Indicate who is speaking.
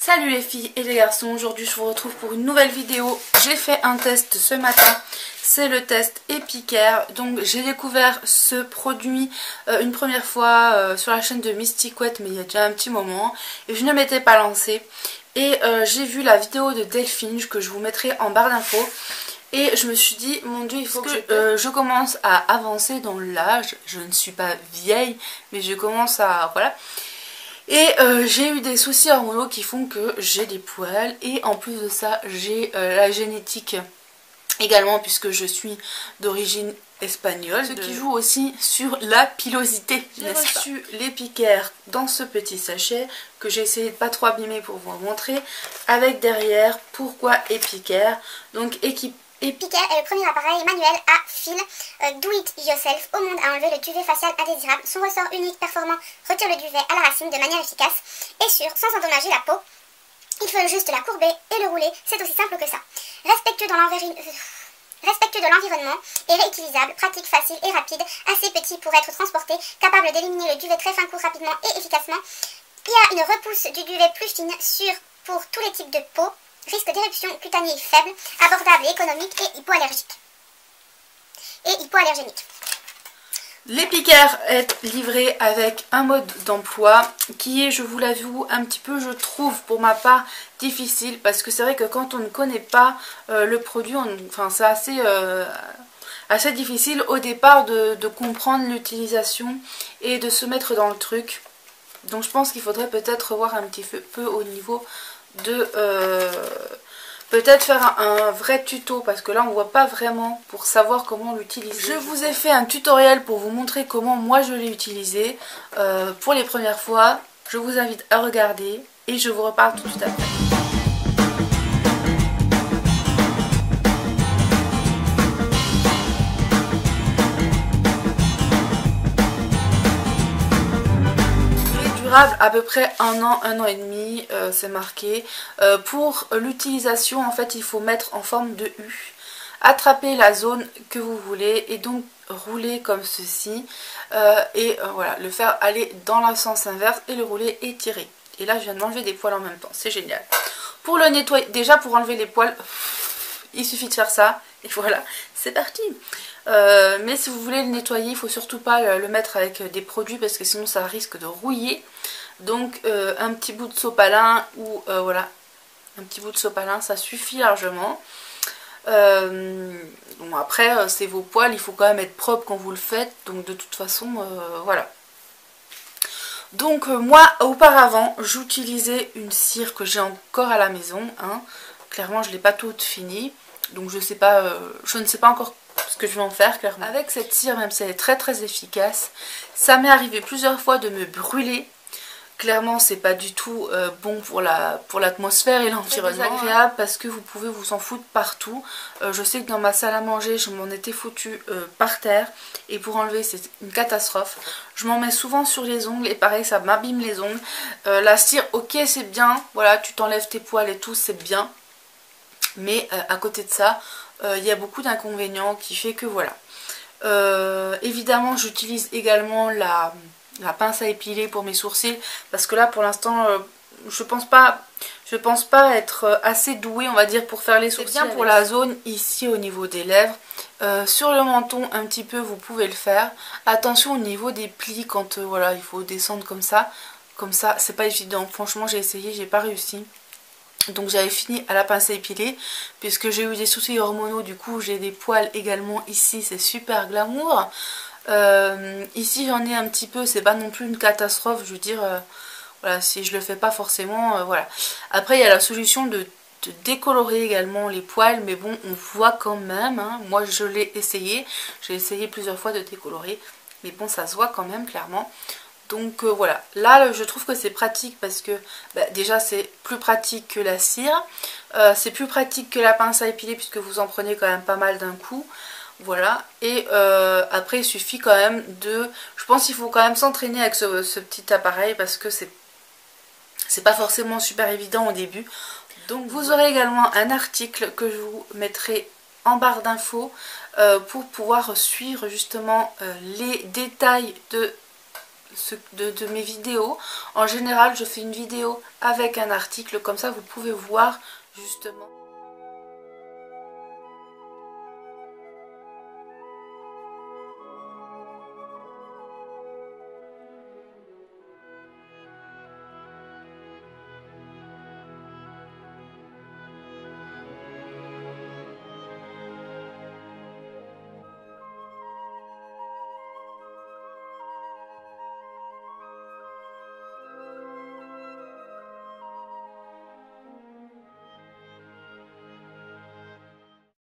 Speaker 1: Salut les filles et les garçons, aujourd'hui je vous retrouve pour une nouvelle vidéo. J'ai fait un test ce matin, c'est le test Epicare. Donc j'ai découvert ce produit une première fois sur la chaîne de Mystic Wet, mais il y a déjà un petit moment. Et je ne m'étais pas lancée. Et j'ai vu la vidéo de Delphine que je vous mettrai en barre d'infos. Et je me suis dit, mon dieu, il faut que je commence à avancer dans l'âge. Je ne suis pas vieille, mais je commence à... voilà. Et j'ai eu des soucis hormonaux qui font que j'ai des poils. Et en plus de ça, j'ai la génétique également, puisque je suis d'origine espagnole. Ce qui joue aussi sur la pilosité. J'ai reçu l'Epicare dans ce petit sachet que j'ai essayé de pas trop abîmer pour vous montrer. Avec derrière, pourquoi Epicare. Donc
Speaker 2: Epicare est le premier appareil manuel à fil do it yourself au monde à enlever le duvet facial indésirable. Son ressort unique performant retire le duvet à la racine de manière efficace et sûre sans endommager la peau. Il faut juste la courber et le rouler, c'est aussi simple que ça. Respectueux de l'environnement et réutilisable, pratique, facile et rapide, assez petit pour être transporté, capable d'éliminer le duvet très fin court rapidement et efficacement. Il y a une repousse du duvet plus fine, sûre pour tous les types de peau. Risque d'éruption cutanée faible, abordable et économique et hypoallergénique.
Speaker 1: L'Epicare est livré avec un mode d'emploi qui est, je vous l'avoue, un petit peu, je trouve, pour ma part, difficile. Parce que c'est vrai que quand on ne connaît pas le produit, c'est assez difficile au départ de comprendre l'utilisation et de se mettre dans le truc. Donc je pense qu'il faudrait peut-être revoir un petit peu au niveau de peut-être faire un vrai tuto, parce que là on voit pas vraiment pour savoir comment l'utiliser. Je vous ai fait un tutoriel pour vous montrer comment moi je l'ai utilisé pour les premières fois. Je vous invite à regarder et je vous reparle tout de suite après. À peu près un an et demi, c'est marqué. Pour l'utilisation, en fait, il faut mettre en forme de U, attraper la zone que vous voulez et donc rouler comme ceci. Voilà, le faire aller dans le sens inverse et le rouler et tirer. Et là, je viens de m'enlever des poils en même temps, c'est génial. Pour le nettoyer, déjà pour enlever les poils, il suffit de faire ça et voilà, c'est parti. Mais si vous voulez le nettoyer, il faut surtout pas le mettre avec des produits parce que sinon ça risque de rouiller. Donc un petit bout de sopalin ou voilà, un petit bout de sopalin, ça suffit largement. Bon, après c'est vos poils, il faut quand même être propre quand vous le faites. Donc de toute façon, voilà. Donc moi auparavant j'utilisais une cire que j'ai encore à la maison. Hein. Clairement je ne l'ai pas toute finie. Donc je ne sais pas encore ce que je vais en faire clairement. Avec cette cire, même si elle est très très efficace, ça m'est arrivé plusieurs fois de me brûler. Clairement c'est pas du tout bon pour l'atmosphère et l'environnement. C'est désagréable parce que vous pouvez vous en foutre partout. Je sais que dans ma salle à manger je m'en étais foutue par terre. Et pour enlever c'est une catastrophe. Je m'en mets souvent sur les ongles et pareil ça m'abîme les ongles. La cire ok c'est bien, voilà tu t'enlèves tes poils et tout c'est bien. Mais à côté de ça, il y a beaucoup d'inconvénients qui fait que voilà. Évidemment, j'utilise également la pince à épiler pour mes sourcils. Parce que là, pour l'instant, je pense pas être assez douée, on va dire, pour faire les sourcils. C'est bien pour la zone ici au niveau des lèvres. Sur le menton, un petit peu, vous pouvez le faire. Attention au niveau des plis, quand voilà, il faut descendre comme ça. Comme ça, c'est pas évident. Franchement, j'ai essayé, j'ai pas réussi. Donc j'avais fini à la pince à épiler puisque j'ai eu des soucis hormonaux, du coup j'ai des poils également ici, c'est super glamour. Ici j'en ai un petit peu, c'est pas non plus une catastrophe, je veux dire, voilà, si je le fais pas forcément, voilà. Après il y a la solution de décolorer également les poils, mais bon on voit quand même, hein. Moi je l'ai essayé, j'ai essayé plusieurs fois de décolorer, mais bon ça se voit quand même clairement. Donc voilà, là je trouve que c'est pratique parce que déjà c'est plus pratique que la cire, c'est plus pratique que la pince à épiler puisque vous en prenez quand même pas mal d'un coup, voilà. Et après il suffit quand même je pense qu'il faut quand même s'entraîner avec ce petit appareil parce que c'est pas forcément super évident au début. Donc vous aurez également un article que je vous mettrai en barre d'infos pour pouvoir suivre justement les détails de de mes vidéos. En général je fais une vidéo avec un article, comme ça vous pouvez voir justement.